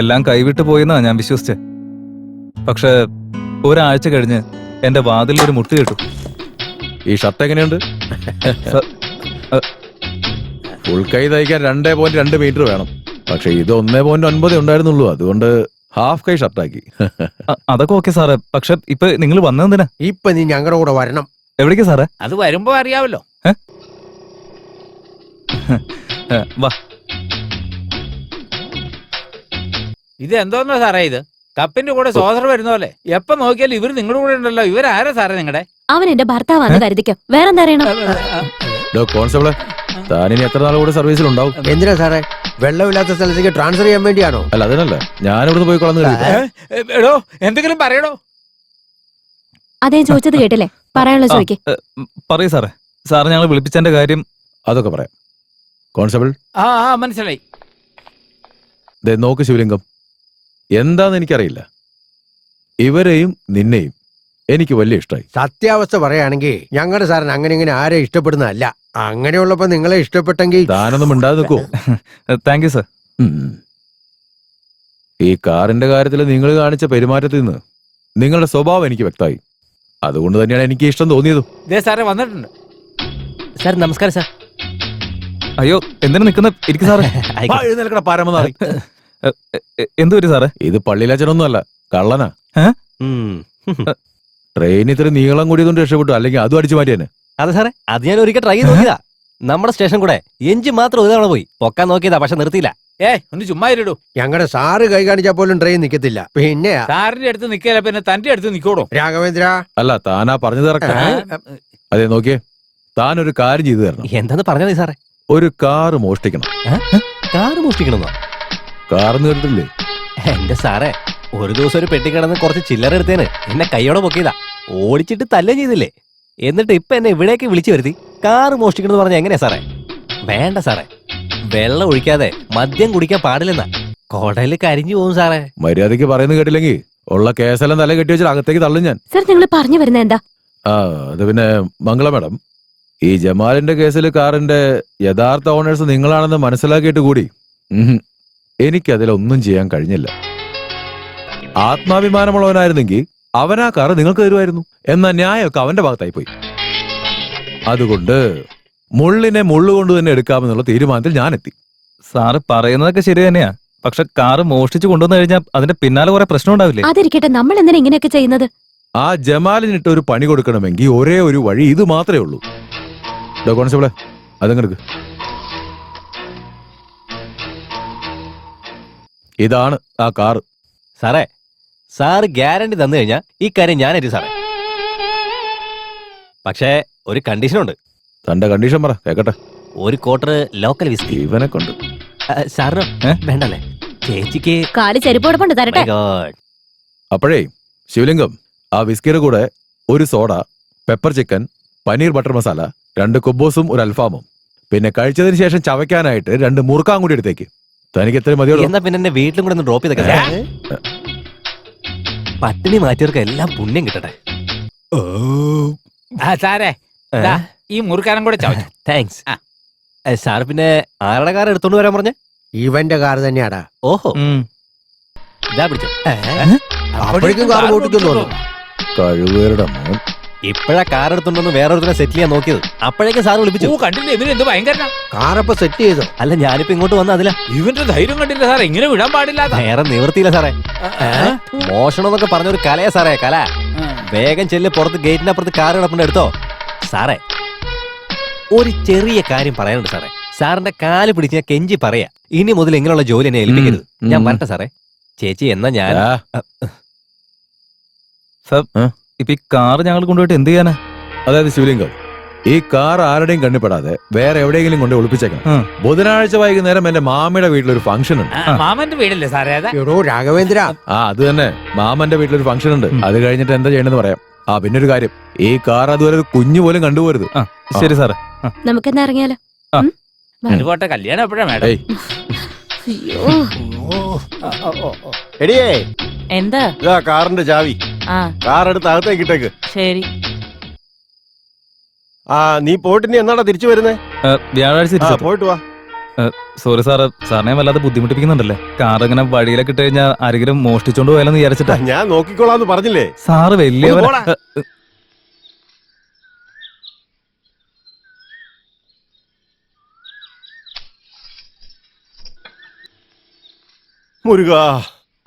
എല്ലാം കൈവിട്ട് പോയെന്നാ ഞാൻ വിശ്വസിച്ചേ. പക്ഷെ ഒരാഴ്ച കഴിഞ്ഞ് എന്റെ വാതിൽ ഒരു മുട്ട് കേട്ടു. ഈ ഷർട്ട് എങ്ങനെയുണ്ട്? ഫുൾ കൈ തയ്ക്കാൻ 2.2 മീറ്റർ വേണം. പക്ഷെ ഇത് 1.9 ഉണ്ടായിരുന്നുള്ളൂ. അതുകൊണ്ട് ഹാഫ് കൈ ഷർട്ടാക്കി. അതൊക്കെ ഓക്കെ സാറേ. പക്ഷെ ഇപ്പൊ നിങ്ങൾ വന്നതെന്തിനാ? ഇപ്പൊ നീ ഞങ്ങളുടെ കൂടെ വരണം. എവിടേക്കാ സാറേ? അത് വരുമ്പോ അറിയാവല്ലോ. വാ. ഇത് എന്തോന്നോ സാറേ ഇത്? കപ്പിന്റെ കൂടെ സോദർ വരുന്ന പോലെ എപ്പോ നോക്കിയാലും ഇവര് നിങ്ങളുടെ കൂടെ ഉണ്ടല്ലോ. ഇവരാരാ സാറേ നിങ്ങളുടെ? അവൻ എന്റെ ഭർത്താവാന്ന് കരുതിക്കോ. വേറെന്താ അറിയണം? കോൺസ്റ്റബിള്, താനിനി എത്ര നാൾ കൂടെ സർവീസിലുണ്ടാവും? എന്തിനാ സാറേ? വെള്ളമില്ലാത്ത സ്ഥലത്തേക്ക് ട്രാൻസ്ഫർ ചെയ്യാൻ വേണ്ടിയാണോ? അല്ല, അതിനല്ല. ഞാനിവിടുന്ന് പോയിക്കോളാന്ന് കരുതി. എടോ, എന്തെങ്കിലും പറയണോ? അതേ ചോദിച്ചത് കേട്ടില്ലേ? പറയാനുള്ള ചോദിക്കേ. പറയൂ സാറേ. സാറ് ഞങ്ങൾ വിളിപ്പിച്ചതിന്റെ കാര്യം അതൊക്കെ പറയാം. കോൺസ്റ്റബിൾ, ആ മനസ്സിലായി. നോക്ക് ശിവലിംഗം, എന്താന്ന് എനിക്കറിയില്ല. ഇവരെയും നിന്നെയും എനിക്ക് വലിയ ഇഷ്ടമായി. സത്യാവസ്ഥ പറയുകയാണെങ്കിൽ ഞങ്ങളുടെ സാറിന് അങ്ങനെ ഇങ്ങനെ ആരെ ഇഷ്ടപ്പെടുന്നതല്ല. അങ്ങനെയുള്ളപ്പോ നിങ്ങളെ ഇഷ്ടപ്പെട്ടെങ്കിൽ താനൊന്നും മിണ്ടാതെ നിൽക്കോ? Thank you sir. ഈ കാറിന്റെ കാര്യത്തിൽ നിങ്ങൾ കാണിച്ച പെരുമാറ്റത്തിൽ നിന്ന് നിങ്ങളുടെ സ്വഭാവം എനിക്ക് വ്യക്തമായി. അതുകൊണ്ട് തന്നെയാണ് എനിക്ക് ഇഷ്ടം തോന്നിയതും. സാറേ വന്നിട്ടുണ്ട്. സാർ നമസ്കാരം സാർ. അയ്യോ, എന്തിനാ നിക്കുന്ന? ഇരിക്കും സാറേ. എഴുന്നേൽക്കട പാരമനാറി. എന്തു പറ്റി സാറേ? ഇത് പള്ളിയിലച്ഛനൊന്നും അല്ല, കള്ളനാ. ട്രെയിൻ ഇത്ര നീളം കൂടിയതുകൊണ്ട് രക്ഷപ്പെട്ടു, അല്ലെങ്കിൽ അതും അടിച്ചു മാറ്റിയാണ്. അതെ സാറേ, അത് ഞാൻ ഒരിക്കൽ ട്രൈ ചെയ്ത് നോക്കിയതാ. നമ്മുടെ സ്റ്റേഷൻ കൂടെ എഞ്ചിൻ മാത്രം ഒരു തവണ പോയി പൊക്കാൻ നോക്കിയതാ, പക്ഷെ നിർത്തിയില്ല. ഒന്ന് ചുമ്മാ ഇരിടൂ. ഞങ്ങളുടെ സാറ് കൈ കാണിച്ചാൽ പോലും ട്രെയിൻ നിക്കത്തില്ല. പിന്നെ സാറിന്റെ അടുത്ത് നിക്കല, പിന്നെ തന്റെ അടുത്ത് നിക്കോടോ? രാഘവേന്ദ്ര, അല്ല, താനാ പറഞ്ഞത് കറക്റ്റ്. അതെ, നോക്കിയേ, താനൊരു കാര്യം ചെയ്തു തരണം. എന്താന്ന് പറഞ്ഞാ മതി സാറേ. ഒരു കാറ് മോഷ്ടിക്കണം. കാറ് മോഷ്ടിക്കണമെന്നോ? കാറെന്ന് കേട്ടിട്ടില്ലേ? എന്റെ സാറേ, ഒരു ദിവസം ഒരു പെട്ടി കിടന്ന് കുറച്ച് ചില്ലറ എടുത്തേന് എന്നെ കൈയോടെ പൊക്കിയതാ. ഓടിച്ചിട്ട് തല്ലേ ചെയ്തില്ലേ? എന്നിട്ട് ഇപ്പൊ എന്നെ ഇവിടേക്ക് വിളിച്ചു വരുത്തി കാറ് മോഷ്ടിക്കണമെന്ന് പറഞ്ഞ എങ്ങനെയാ സാറേ? വേണ്ട സാറേ, വെള്ളം ഒഴിക്കാതെ മദ്യം കുടിക്കാൻ പാടില്ലെന്നാ. കൊടല് കരിഞ്ഞു പോകും സാറേ. മര്യാദയ്ക്ക് പറയുന്നത് കേട്ടില്ലെങ്കിൽ ഉള്ള കേസെല്ലാം തല കെട്ടി വെച്ചാൽ അകത്തേക്ക് തള്ളും ഞാൻ. സർ, നിങ്ങൾ പറഞ്ഞു വരുന്ന എന്താ? അത് പിന്നെ മംഗള മാഡം, ഈ ജമാലിന്റെ കേസിൽ കാറിന്റെ യഥാർത്ഥ ഓണേഴ്സ് നിങ്ങളാണെന്ന് മനസ്സിലാക്കിയിട്ട് കൂടി എനിക്കതിലൊന്നും ചെയ്യാൻ കഴിഞ്ഞില്ല. ആത്മാഭിമാനമുള്ളവനായിരുന്നെങ്കിൽ അവനാ കാറ് നിങ്ങൾക്ക് തരുമായിരുന്നു. എന്നാ ന്യായമൊക്കെ അവന്റെ ഭാഗത്തായി പോയി. അതുകൊണ്ട് മുള്ളിനെ മുള്ളുകൊണ്ട് തന്നെ എടുക്കാമെന്നുള്ള തീരുമാനത്തിൽ ഞാൻ എത്തി. സാറ് പറയുന്നതൊക്കെ ശരി തന്നെയാ. പക്ഷെ കാറ് മോഷ്ടിച്ചു കൊണ്ടുവന്നു കഴിഞ്ഞാൽ അതിന്റെ പിന്നാലെ കുറെ പ്രശ്നം ഉണ്ടാവില്ലേ? അതിരിക്കട്ടെ, നമ്മൾ എന്തിനാ ഇങ്ങനെയൊക്കെ ചെയ്യുന്നത്? ആ ജമാലിനിട്ട് ഒരു പണി കൊടുക്കണമെങ്കിൽ ഒരേ ഒരു വഴി ഇത് മാത്രമേ ഉള്ളൂ. കോൺസ്റ്റബിളെ, അതങ്ങെടുക്ക്. ഇതാണ് ആ കാറ്. സാറേ, സാറ് ഗ്യാരണ്ടി തന്നു കഴിഞ്ഞാ ഈ കാര്യം ഞാനേറ്റു സാറേ. പക്ഷേ ഒരു കണ്ടീഷനുണ്ട്. തന്റെ കണ്ടീഷൻ പറ കേക്കട്ടെ. ഒരു ക്വാർട്ടർ ലോക്കൽ വിസ്കി. ഇവനെ കൊണ്ട് സാറിന് വേണ്ടല്ലേ? ചേച്ചിക്ക് കാല് ചെരുപ്പോടൊപ്പം തരട്ടെ. അപ്പോഴേ ശിവലിംഗം, ആ വിസ്കിയുടെ കൂടെ ഒരു soda, pepper chicken, paneer butter masala, 2 കുബ്ബൂസും ഒരു അൽഫാമും, പിന്നെ കഴിച്ചതിന് ശേഷം ചവയ്ക്കാനായിട്ട് 2 മുറുക്കാൻ കൂടി എടുത്തേക്ക്. തനിക്ക് എത്ര മതിയോ? എന്നാ പിന്നെ എന്നെ വീട്ടിലും കൂടെ ഒന്ന് ഡ്രോപ്പ് ചെയ്തൊക്കെ. പട്ടിണി മാറ്റിയവർക്ക് എല്ലാം പുണ്യം കിട്ടട്ടെ. സാറേ, ഈ മുറുക്കാനം കൂടെ ചവച്ചു. Thanks sir. പിന്നെ ആരുടെ കാർ എടുത്തോണ്ട് വരാൻ പറഞ്ഞേ? ഇവന്റെ കാർ തന്നെയാടാ. ഓഹോ, ഇതാ പിടിച്ചോ. അപ്പോഴേക്കും കാർ ഓടിക്കുന്നു. കഴിവേറുടെ മോൻ. ഇപ്പഴാ കാർ എടുത്തോണ്ടൊന്ന് വേറൊരുത്തിനെ സെറ്റിൽ ചെയ്യാൻ നോക്കിയത്. അപ്പോഴേക്കും സാർ വിളിപ്പിച്ചു. കണ്ടില്ല ഇവനെന്ത് ഭയങ്കര കാറപ്പൊ സെറ്റ് ചെയ്തോ? അല്ല, ഞാനിപ്പോ ഇങ്ങോട്ട് വന്ന അതില. ഇവന്റെ ധൈര്യം കണ്ടില്ല സാറേ, ഇങ്ങനെ വിടാൻ പാടില്ല. വേറെ നിവൃത്തിയില്ല സാറേ. മോഷണം എന്നൊക്കെ പറഞ്ഞൊരു കലയാ സാറേ, കല. വേഗം ചെല്ല്, പുറത്ത് ഗേറ്റിനപ്പുറത്ത് കാർ കിടപ്പുണ്ട്, എടുത്തോ. സാറേ, ഒരു ചെറിയ കാര്യം പറയാനുണ്ട് സാറേ. സാറിന്റെ കാല് പിടിച്ച് ഞാൻ കെഞ്ചി പറയാ, ഇനി മുതൽ ഇങ്ങനെയുള്ള ജോലി എന്നെ ഏൽപ്പിക്കരുത്. ഞാൻ വരട്ടെ സാറേ. ചേച്ചി, എന്നാ ഞാൻ ഇപ്പൊ ഈ കാറ് ഞങ്ങൾ കൊണ്ടുപോയിട്ട് എന്ത് ചെയ്യാനാ? അതായത് ശിവലിംഗം, ഈ കാർ ആരുടെയും കണ്ണിപ്പെടാതെ വേറെ എവിടെയെങ്കിലും കൊണ്ട് ഒളിപ്പിച്ചേക്കണം. ബുധനാഴ്ച വൈകുന്നേരം എന്റെ മാമയുടെ വീട്ടിലൊരു ഫംഗ്ഷൻ ഉണ്ട്. മാമന്റെ വീടല്ലേ സാറേ? എടോ രാഘവേന്ദ്ര, അത് തന്നെ, മാമന്റെ വീട്ടിലൊരു ഫംഗ്ഷൻ ഉണ്ട്. അത് കഴിഞ്ഞിട്ട് എന്താ ചെയ്യണമെന്ന് പറയാം. പിന്നെ ഒരു കാര്യം, ഈ കാർ അതുപോലെ ഒരു കുഞ്ഞു പോലും കണ്ടുപോരുത്. ശരി സാറേ. നമുക്കെന്നാ ഇറങ്ങിയാലോ? അതുപോട്ടെ, കല്യാണം എപ്പോഴാ മേഡം? എടിയേ, എന്താ? ഇതാ കാറിന്റെ ചാവി. കാർ എടുത്ത് അകത്തേക്ക് ഇട്ടേക്ക്. ശരി. നീ പോയിട്ട് ഇനി എന്നാടാ തിരിച്ചു വരുന്നേ? വ്യാഴാഴ്ച പോയിട്ട് വാ. സോറി സാറ്, സാറിനെ വല്ലാതെ ബുദ്ധിമുട്ടിപ്പിക്കുന്നുണ്ടല്ലേ? കാർ ഇങ്ങനെ വഴിയിലൊക്കെ ഇട്ട് കഴിഞ്ഞാൽ ആരെങ്കിലും മോഷ്ടിച്ചോണ്ട് പോയാലെന്ന് വിചാരിച്ചിട്ടാ. ഞാൻ നോക്കിക്കോളാന്ന് പറഞ്ഞില്ലേ. സാറ് വലിയ ഒന്ന് പോടാ. മുരുക.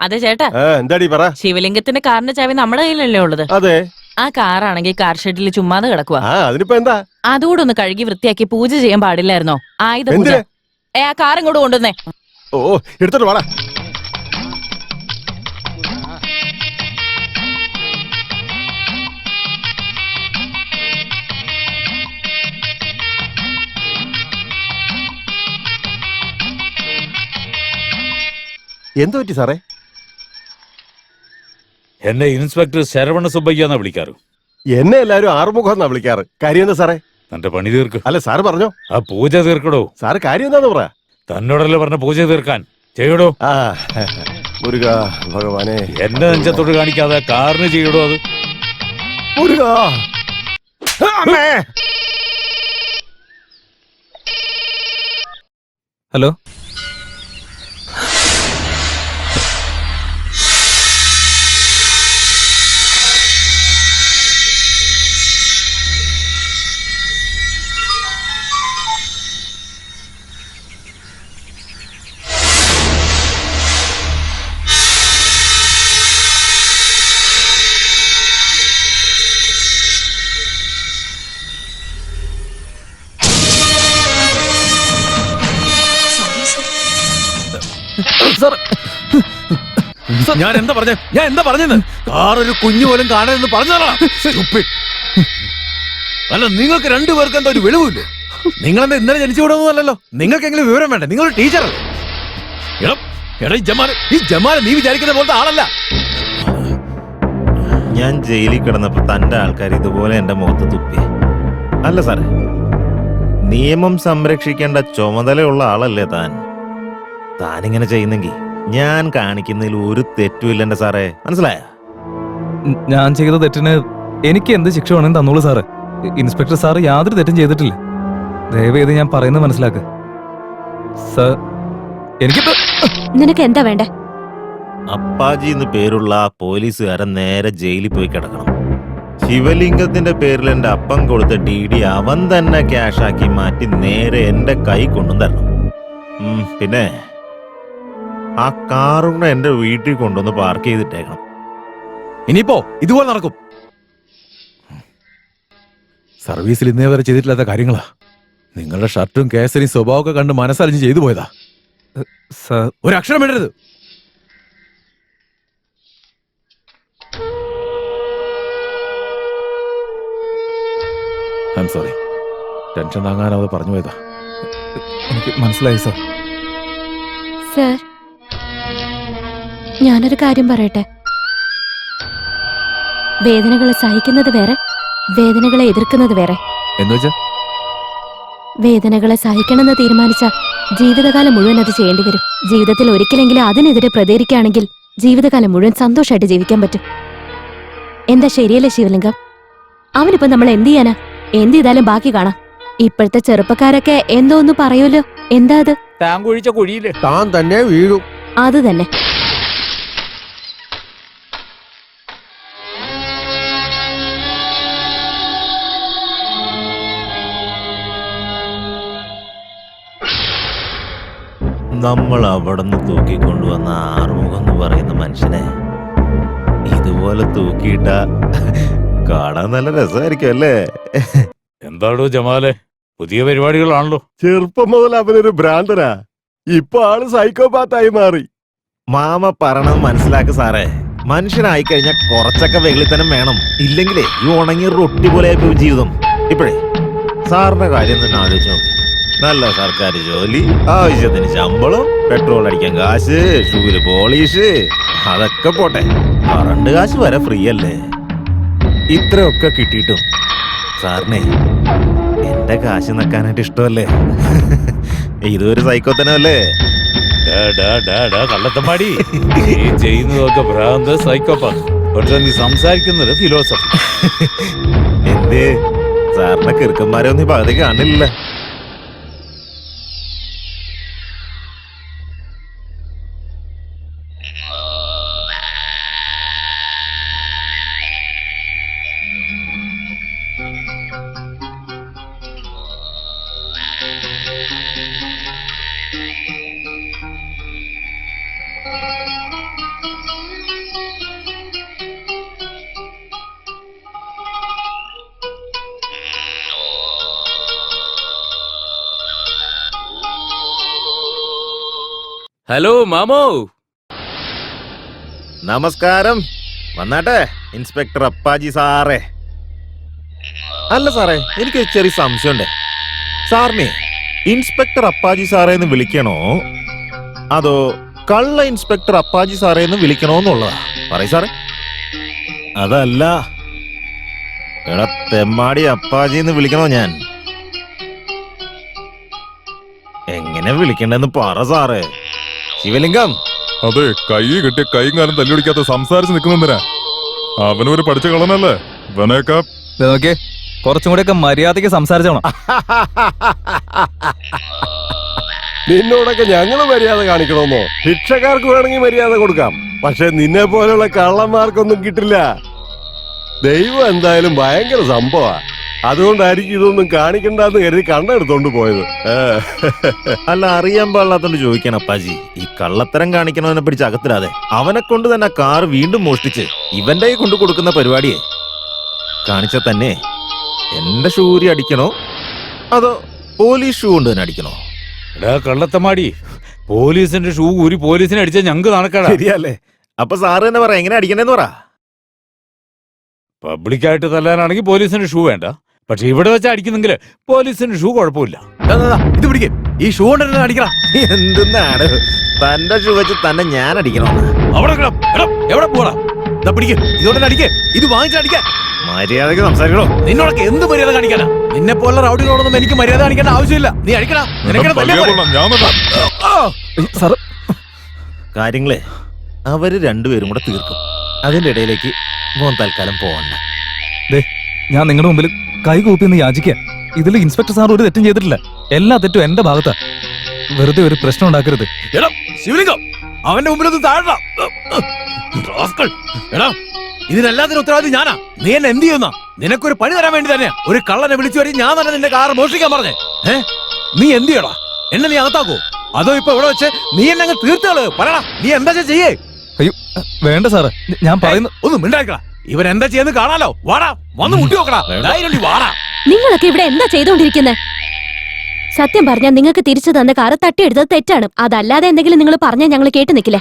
അതെ ചേട്ടാ, എന്താടി പറ. ശിവലിംഗത്തിന്റെ കാറിന്റെ ചാവി നമ്മുടെ കയ്യിലല്ലേ ഉള്ളത്? അതെ. ആ കാറാണെങ്കിൽ കാർ ഷെഡിൽ ചുമ്മാതെ കിടക്കുക. അതിനിപ്പോ എന്താ? അതുകൂടെ ഒന്ന് കഴുകി വൃത്തിയാക്കി പൂജ ചെയ്യാൻ പാടില്ലായിരുന്നോ? ആയുധ പൂജ. എന്തിന്? ആ കാർ ഇങ്ങോട്ട് കൊണ്ടുവന്നേ. ഓ, എടുത്തോട്ട് വാടാ. എന്തു പറ്റി സാറേ? എന്നെ ഇൻസ്പെക്ടർ ശരവണ സുബ്ബയ്യ എന്നാ വിളിക്കാറ്. എന്നെ എല്ലാരും ആറുമുഖം എന്നാ വിളിക്കാറ്. കാര്യം എന്താ സാറേ? തന്റെ പണി തീർക്ക്. അല്ല സാറ് പറഞ്ഞോ. ആ പൂജ തീർക്കടോ. സാറ് കാര്യം എന്താന്ന് പറ. തന്നോടല്ലേ പറഞ്ഞ പൂജ തീർക്കാൻ. ചെയ്യടോ. മുരുക ഭഗവാനെ. എന്റെ നെഞ്ചത്തോട് കാണിക്കാതെ കാറിന് ചെയ്യടോ അത്. മുരുക. ഹലോ, ഞാൻ എന്താ പറഞ്ഞെന്ന്? കാറൊരു കുഞ്ഞു പോലും കാണരുതെന്ന് പറഞ്ഞതാ. അല്ല, നിങ്ങൾക്ക് രണ്ടുപേർക്ക് എന്താ ഒരു വെളിവില്ലേ? നിങ്ങളെന്താ ഇന്നലെ ജനിച്ചു വിടുന്നതല്ലോ? നിങ്ങൾക്കെങ്കിലും വിവരം വേണ്ടേ? നിങ്ങളൊരു ടീച്ചറല്ലേ? ഈ ജമാൽ നീ വിചാരിക്കുന്ന പോലത്തെ ആളല്ല. ഞാൻ ജയിലിൽ കിടന്നപ്പോ തന്റെ ആൾക്കാർ ഇതുപോലെ എന്റെ മുഖത്ത് തുപ്പി. അല്ല സാറേ, നിയമം സംരക്ഷിക്കേണ്ട ചുമതലയുള്ള ആളല്ലേ താൻ. താനിങ്ങനെ ചെയ്യുന്നെങ്കിൽ ഞാൻ കാണിക്കുന്നതിൽ ഒരു തെറ്റുമില്ല എന്റെ സാറേ, മനസ്സിലായ? ഞാൻ ചെയ്ത തെറ്റിന് എനിക്ക് എന്ത് ശിക്ഷ വേണമെന്ന് തന്നോളൂ സാറ്. ഇൻസ്പെക്ടർ സാറ് യാതൊരു തെറ്റും ചെയ്തിട്ടില്ല. ദയവേത് ഞാൻ പറയുന്നത് മനസ്സിലാക്ക് സാർ. എനിക്കിപ്പോ നിനക്ക് എന്താ വേണ്ടേ? അപ്പാജി എന്ന് പേരുള്ള ആ പോലീസുകാരൻ നേരെ ജയിലിൽ പോയി കിടക്കണം. ശിവലിംഗത്തിന്റെ പേരിൽ എന്റെ അപ്പം കൊടുത്ത DD അവൻ തന്നെ ക്യാഷാക്കി മാറ്റി നേരെ എന്റെ കൈ കൊണ്ടും തരണം. പിന്നെ ആ കാറുകൂടെ എന്റെ വീട്ടിൽ കൊണ്ടുവന്ന് പാർക്ക് ചെയ്തിട്ടേക്കണം. ഇനിയിപ്പോ ഇതുപോലെ നടക്കും. സർവീസിൽ ഇന്നേ വരെ ചെയ്തിട്ടില്ലാത്ത കാര്യങ്ങളാ. നിങ്ങളുടെ ഷർട്ടും കേസരിയും സ്വഭാവമൊക്കെ കണ്ട് മനസ്സറിഞ്ഞ് ചെയ്തു പോയതാ. സാർ, ഒരു അക്ഷരം വേണ്ടരുത്. I am sorry. ടെൻഷൻ താങ്ങാനാവത് പറഞ്ഞു പോയതാ. എനിക്ക് മനസ്സിലായി സാർ. സർ, ഞാനൊരു കാര്യം പറയട്ടെ. വേദനകളെ സഹിക്കുന്നത് വേറെ, വേദനകളെ എതിർക്കുന്നത് വേറെ. എന്നുവെച്ചാ വേദനകളെ സഹിക്കണമെന്ന് തീരുമാനിച്ച ജീവിതകാലം മുഴുവൻ അത് ചെയ്യേണ്ടി വരും. ജീവിതത്തിൽ ഒരിക്കലെങ്കിലും അതിനെതിരെ പ്രതികരിക്കുകയാണെങ്കിൽ ജീവിതകാലം മുഴുവൻ സന്തോഷമായിട്ട് ജീവിക്കാൻ പറ്റും. എന്താ ശരിയല്ലേ ശിവലിംഗം? അവനിപ്പോ നമ്മൾ എന്ത് ചെയ്യാനാ? എന്ത് ചെയ്താലും ബാക്കി കാണാം. ഇപ്പോഴത്തെ ചെറുപ്പക്കാരൊക്കെ എന്തോ ഒന്ന് പറയുമല്ലോ. എന്താ അത്? താൻ കുഴിച്ച കുഴിയില് താൻ തന്നെ വീഴും. അത് തന്നെ. നമ്മൾ അവിടുന്ന് തൂക്കിക്കൊണ്ടുവന്ന ആറുമുഖം എന്ന് പറയുന്ന മനുഷ്യനെ ഇതുപോലെ തൂക്കിയിട്ട കാണാൻ നല്ല രസമായിരിക്കും അല്ലേ? എന്താടോ ജമാലെ, പുതിയ പരിപാടികളാണല്ലോ. ചെറുപ്പം മുതൽ അവനൊരു ഭ്രാന്തനാ. ഇപ്പൊ ആള് സൈക്കോപാത്തായി മാറി. മാമ പറയണത് മനസ്സിലാക്ക് സാറേ. മനുഷ്യനായി കഴിഞ്ഞാൽ കുറച്ചൊക്കെ വെളിത്തനം വേണം. ഇല്ലെങ്കിലേ ഈ ഉണങ്ങിയ റൊട്ടി പോലെ ആയിപ്പോയി ജീവിതം. ഇപ്പോഴേ സാറിന്റെ കാര്യം തന്നെ ആലോചിച്ചു നോക്ക്. നല്ല സർക്കാർ ജോലി, ആവശ്യത്തിന് ശമ്പളം, പെട്രോൾ അടിക്കാൻ കാശ്, ഷൂവില് പോളീഷ്, അതൊക്കെ പോട്ടെ, കറണ്ട് കാശ് വരെ ഫ്രീ അല്ലേ? ഇത്രയൊക്കെ കിട്ടിയിട്ടും സാറിനെ എന്റെ കാശ് നക്കാനായിട്ട് ഇഷ്ടമല്ലേ? ഇതൊരു സൈക്കോത്തനല്ലേ? കള്ളത്തമ്പാടി, നീ ചെയ്യുന്നതൊക്കെ ഭ്രാന്ത്, സൈക്കോപാത്ത്. പക്ഷെ നീ സംസാരിക്കുന്നത് ഫിലോസഫി. എന്തേ സാറിന്റെ കിറുക്കന്മാരെ ഒന്നും ഈ പകുതി കാണില്ല? ഹലോ മാമോ. നമസ്കാരം. വന്നാട്ടെ ഇൻസ്പെക്ടർ അപ്പാജി സാറേ. അല്ല സാറേ, എനിക്കൊരു ചെറിയ സംശയമുണ്ട്. സാറിനെ ഇൻസ്പെക്ടർ അപ്പാജി സാറേ എന്ന് വിളിക്കണോ അതോ കള്ള ഇൻസ്പെക്ടർ അപ്പാജി സാറേ എന്ന് വിളിക്കണോ എന്നുള്ളതാ. പറയ് സാറേ. അതല്ല, എടാ തെമ്മാടി അപ്പാജി എന്ന് വിളിക്കണോ ഞാൻ? എങ്ങനെ വിളിക്കണ്ടെന്ന് പറ സാറേ. ശിവലിംഗം. അതെ, കൈ കിട്ടിയ കൈയും കാലം തല്ലുപിടിക്കാത്ത സംസാരിച്ച് നിൽക്കുന്നെന്തിനാ? അവനൊരു പഠിച്ച കളനല്ലേ? ഇവനേക്കാ നോക്കിയേ, കുറച്ചും കൂടെയൊക്കെ മര്യാദയ്ക്ക് സംസാരിച്ചോണം. നിന്നോടൊക്കെ ഞങ്ങള് മര്യാദ കാണിക്കണമെന്നോ? ഭിക്ഷക്കാർക്ക് വേണമെങ്കിൽ മര്യാദ കൊടുക്കാം, പക്ഷെ നിന്നെ പോലുള്ള കള്ളന്മാർക്കൊന്നും കിട്ടില്ല. ദൈവം എന്തായാലും ഭയങ്കര സംഭവ. അതുകൊണ്ടായിരിക്കും ഇതൊന്നും കാണിക്കണ്ടെന്ന് കരുതി കണ്ണെടുത്തോണ്ട് പോയത്. അല്ല, അറിയാൻ പാടില്ലാത്തോണ്ട് ചോദിക്കണം അപ്പാജി. ഈ കള്ളത്തരം കാണിക്കണവനെ പിടിച്ച് അകത്തിടാതെ അവനെ കൊണ്ട് തന്നെ കാർ വീണ്ടും മോഷ്ടിച്ച് ഇവന്റെ കൈ കൊണ്ടു കൊടുക്കുന്ന പരിപാടിയെ കാണിച്ച തന്നെ എന്റെ ഷൂരി അടിക്കണോ അതോ പോലീസ് ഷൂ കൊണ്ട് തന്നെ അടിക്കണോ? എടാ കള്ളത്തമാടി, പോലീസിന്റെ ഷൂ ഊരി പോലീസിനെ അടിച്ച ഞങ്ങക്ക് നടക്കടാ. ശരിയല്ലേ? അപ്പൊ സാറ് തന്നെ പറ, എങ്ങനെ അടിക്കണേന്ന് പറ. പബ്ലിക്കായിട്ട് തല്ലാനാണെങ്കിൽ പോലീസിന്റെ ഷൂ വേണ്ട, പക്ഷെ ഇവിടെ വെച്ച് അടിക്കുന്നെങ്കിൽ പോലീസിന്റെ ഷൂ കുഴപ്പമില്ല. ഇത് പിടിക്കേ, ഈ ഷൂ കൊണ്ട് അടിക്കണം. എന്തെന്നാണ് തന്റെ ഷൂ വെച്ച് തന്നെ ഞാൻ അടിക്കണോ? എവിടെ പോടാ? പിടിക്കേ, ഇതുകൊണ്ട് അടിക്കേ. ഇത് വാങ്ങിച്ചടിക്കാൻ മര്യാദക്ക് സംസാരിക്കണോ? നിന്നോടൊക്കെ എന്ത് മര്യാദ കാണിക്കാനാ? നിന്നെ പോലെ റൗഡികളോടൊന്നും എനിക്ക് മര്യാദ കാണിക്കേണ്ട ആവശ്യമില്ല. നീ അടിക്കടാ. സാറ് കാര്യങ്ങളെ അവര് രണ്ടുപേരും കൂടെ തീർക്കും. അതിന്റെ ഇടയിലേക്ക് മോൻ തൽക്കാലം പോവണ്ട. ഞാൻ നിങ്ങളുടെ മുമ്പിൽ കൈകൂപ്പി എന്ന് യാചിക്കുക. ഇതിൽ ഇൻസ്പെക്ടർ സാർ ഒരു തെറ്റും ചെയ്തിട്ടില്ല. എല്ലാ തെറ്റും എന്റെ ഭാഗത്താ. വെറുതെ ഒരു പ്രശ്നം ഉണ്ടാക്കരുത്. എടാ ശിവലിംഗം, അവന്റെ മുമ്പിലൊന്നും താഴാ. എടാ, ഇതിനെല്ലാത്തിനും ഉത്തരവാദി ഞാനാ. നീ എന്നെ എന്ത് ചെയ്യുന്ന? നിനക്കൊരു പണി തരാൻ വേണ്ടി തന്നെയാ ഒരു കള്ളനെ വിളിച്ചു വരും. ഞാൻ തന്നെ നിന്റെ കാർ മോഷ്ടിക്കാൻ പറഞ്ഞേ. നീ എന്ത് ചെയ്യടാ? എന്നെ നീ അകത്താക്കോ അതോ ഇപ്പൊ ഇവിടെ വെച്ച് നീ എന്നെ അങ്ങ് തീർത്തുകള്? പറയടാ, നീ എന്താ ചെയ്യേ? അയ്യോ വേണ്ട സാറ്, ഞാൻ പറയുന്നു. ഒന്നും മിണ്ടായിക്കളാ. ഇവൻ എന്താ ചെയ്യുന്നത് കാണാലോ. വാടാ, വന്ന് മുട്ടി നോക്കടാ. വാടാ. നിങ്ങളൊക്കെ ഇവിടെ എന്താ ചെയ്തോണ്ടിരിക്കുന്നത്? സത്യം പറഞ്ഞാൽ നിങ്ങൾക്ക് തിരിച്ചു തന്ന കാറ് തട്ടിയെടുത്തത് തെറ്റാണ്. അതല്ലാതെ എന്തെങ്കിലും നിങ്ങൾ പറഞ്ഞാൽ ഞങ്ങൾ കേട്ടു നിൽക്കില്ല.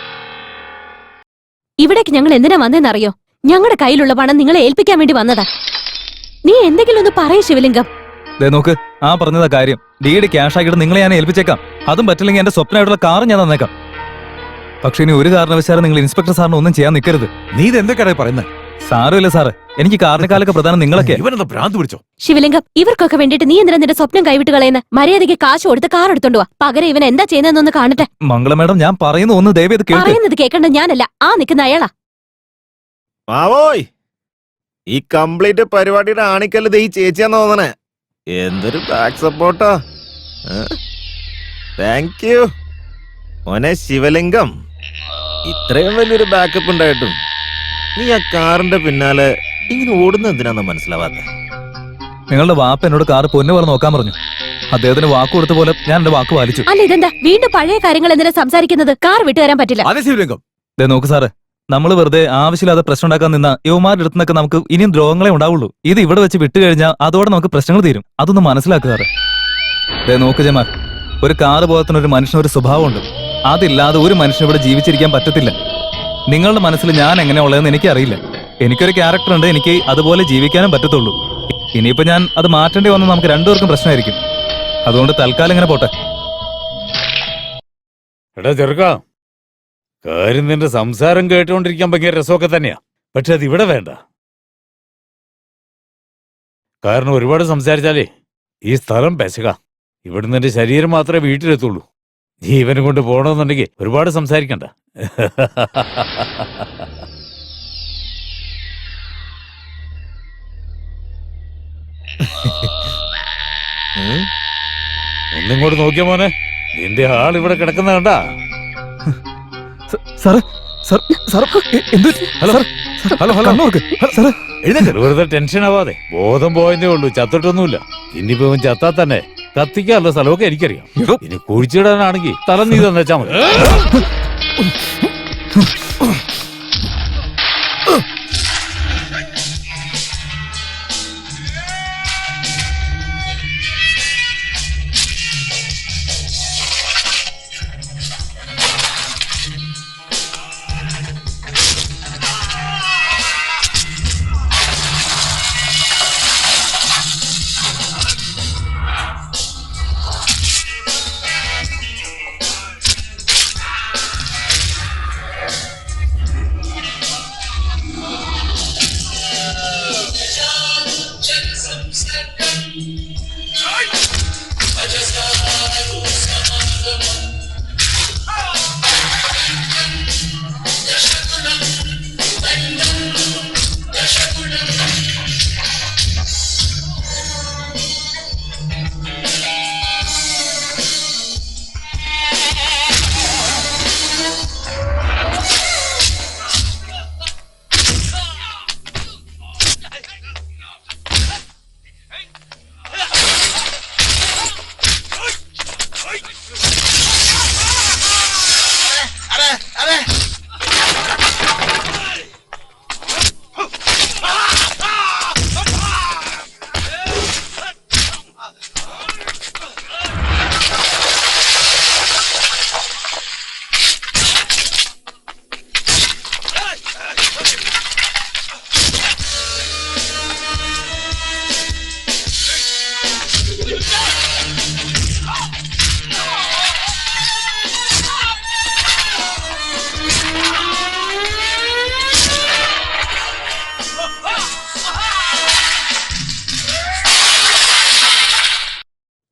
ഇവിടേക്ക് ഞങ്ങൾ എന്തിനാ വന്നതെന്നറിയോ? ഞങ്ങളുടെ കയ്യിലുള്ള പണം നിങ്ങളെ ഏൽപ്പിക്കാൻ വേണ്ടി വന്നതാ. നീ എന്തെങ്കിലും ഒന്ന് പറയൂ ശിവലിംഗം. നോക്ക്, ആ പറഞ്ഞതാ കാര്യം. ഡീഡ് ക്യാഷ് ആക്കിയിട്ട് നിങ്ങളെ ഞാൻ ഏൽപ്പിച്ചേക്കാം. അതും പറ്റില്ലെങ്കിൽ എന്റെ സ്വപ്നമായിട്ടുള്ള കാറ് ഞാൻ തന്നേക്കാം. പക്ഷെ ഇനി ഒരു കാരണവശാലും നിങ്ങൾ ഇൻസ്പെക്ടർ സാറിന് ഒന്നും ചെയ്യാൻ നിൽക്കരുത്. നീ ഇത് എന്തൊക്കെയാണ് പറയുന്നത്? സാരമില്ല സാറ്, എനിക്ക് കാറിനേക്കാളൊക്കെ പ്രധാനം നിങ്ങളൊക്കെ. ഇവനെന്താ ഭ്രാന്ത് പിടിച്ചോ? ശിവലിംഗം, ഇവർക്കൊക്കെ വേണ്ടിട്ട് നീ എന്തിനാ നിന്റെ സ്വപ്നം കൈവിട്ട് കളയുന്ന? മര്യാദയ്ക്ക് കാശ് കൊടുത്ത് കാർ എടുത്തോണ്ട് വാ. പകരം ഇവൻ എന്താ ചെയ്യുന്നതെന്നൊന്ന് കാണട്ടെ. മംഗള മാഡം, ഞാൻ പറയുന്ന ഒന്ന് ദയവേത് കേൾക്ക്. പറയുന്നത് കേൾക്കേണ്ട ഞാനല്ല, ആ നിൽക്കുന്ന അയാളാ. മാവോയ്, ഈ കംപ്ലീറ്റ് പരിപാടിയുടെ ആണിക്കല്ലത് ഈ ചേച്ചിയാന്ന് തോന്നണേ. എന്തൊരു ബാക്ക് സപ്പോർട്ടാ. താങ്ക് യു മോനെ ശിവലിംഗം. ഇത്രയും വലിയൊരു ബാക്കപ്പ് ഉണ്ടായിട്ടും നീ ആ കാറിന്റെ പിന്നാലെ ഇങ്ങനെ ഓടുന്ന എന്തിനാന്ന് മനസ്സിലാവാത്ത? നിങ്ങളുടെ വാപ്പ എന്നോട് കാറ് പൊന്നു പോലെ നോക്കാൻ പറഞ്ഞു. അദ്ദേഹത്തിന് വാക്ക് കൊടുത്ത പോലെ ഞാൻ എന്റെ വാക്ക് പാലിച്ചു. അല്ല, ഇതെന്താ വീണ്ടും പഴയ കാര്യങ്ങൾ എന്തിനാ സംസാരിക്കുന്നത്? കാർ വിട്ടുതരാൻ പറ്റില്ല. അതെ ശിവലിംഗം. നോക്ക് സാറ്, നമ്മൾ വെറുതെ ആവശ്യമില്ലാതെ പ്രശ്നം ഉണ്ടാക്കാൻ നിന്ന യുവമാരുടെ അടുത്തുനിന്നൊക്കെ നമുക്ക് ഇനിയും ദ്രോഹങ്ങളെ ഉണ്ടാവുള്ളൂ. ഇത് ഇവിടെ വെച്ച് വിട്ടുകഴിഞ്ഞാൽ അതോടെ നമുക്ക് പ്രശ്നങ്ങൾ തീരും. അതൊന്ന് മനസ്സിലാക്കുക സാറ്. നോക്ക് ജമാൽ, ഒരു കാറ് പോകത്തിന് ഒരു മനുഷ്യനൊരു സ്വഭാവമുണ്ട്. അതില്ലാതെ ഒരു മനുഷ്യന് ഇവിടെ ജീവിച്ചിരിക്കാൻ പറ്റത്തില്ല. നിങ്ങളുടെ മനസ്സിൽ ഞാൻ എങ്ങനെ ഉള്ളതെന്ന് എനിക്കറിയില്ല. എനിക്കൊരു ക്യാരക്ടർ ഉണ്ട്, എനിക്ക് അതുപോലെ ജീവിക്കാനും പറ്റത്തുള്ളൂ. ഇനിയിപ്പോ ഞാൻ അത് മാറ്റേണ്ടി വന്നാൽ നമുക്ക് രണ്ടുപേർക്കും പ്രശ്നമായിരിക്കും. അതുകൊണ്ട് തൽക്കാലം ഇങ്ങനെ പോട്ടെ. എടാ ചെറുക്കാ, കാര്യം നിന്റെ സംസാരം കേട്ടുകൊണ്ടിരിക്കാൻ ഭയങ്കര രസമൊക്കെ തന്നെയാ. പക്ഷെ അത് ഇവിടെ വേണ്ട. കാരണം ഒരുപാട് സംസാരിച്ചാലേ ഈ സ്ഥലം പെശക. ഇവിടുന്ന് എന്റെ ശരീരം മാത്രമേ വീട്ടിലെത്തുള്ളൂ. ജീവനും കൊണ്ട് പോകണമെന്നുണ്ടെങ്കിൽ ഒരുപാട് സംസാരിക്കണ്ട. ഒന്നിങ്ങോട്ട് നോക്കിയ മോനെ, നിന്റെ ആൾ ഇവിടെ കിടക്കുന്ന കണ്ടാ? സാറ് സാർ സാർ എന്ത്? ഹലോ ഹലോ ഹലോ സാറ് എഴുന്നേറ്റ്. വെറുതെ ടെൻഷൻ ആവാതെ. ബോധം പോയതേ ഉള്ളൂ, ചത്തിട്ടൊന്നുമില്ല. ഇനിയിപ്പോ ഇവൻ ചത്താ തന്നെ കത്തിക്കാനുള്ള സ്ഥലമൊക്കെ എനിക്കറിയാം. ഇനി കുഴിച്ചിടാനാണെങ്കിൽ തല നീ തന്നെച്ചാ മതി.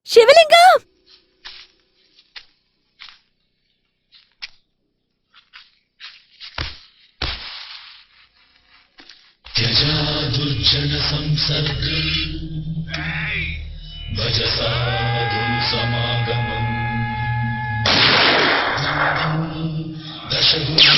ശിവലിംഗം! ദശഗുണ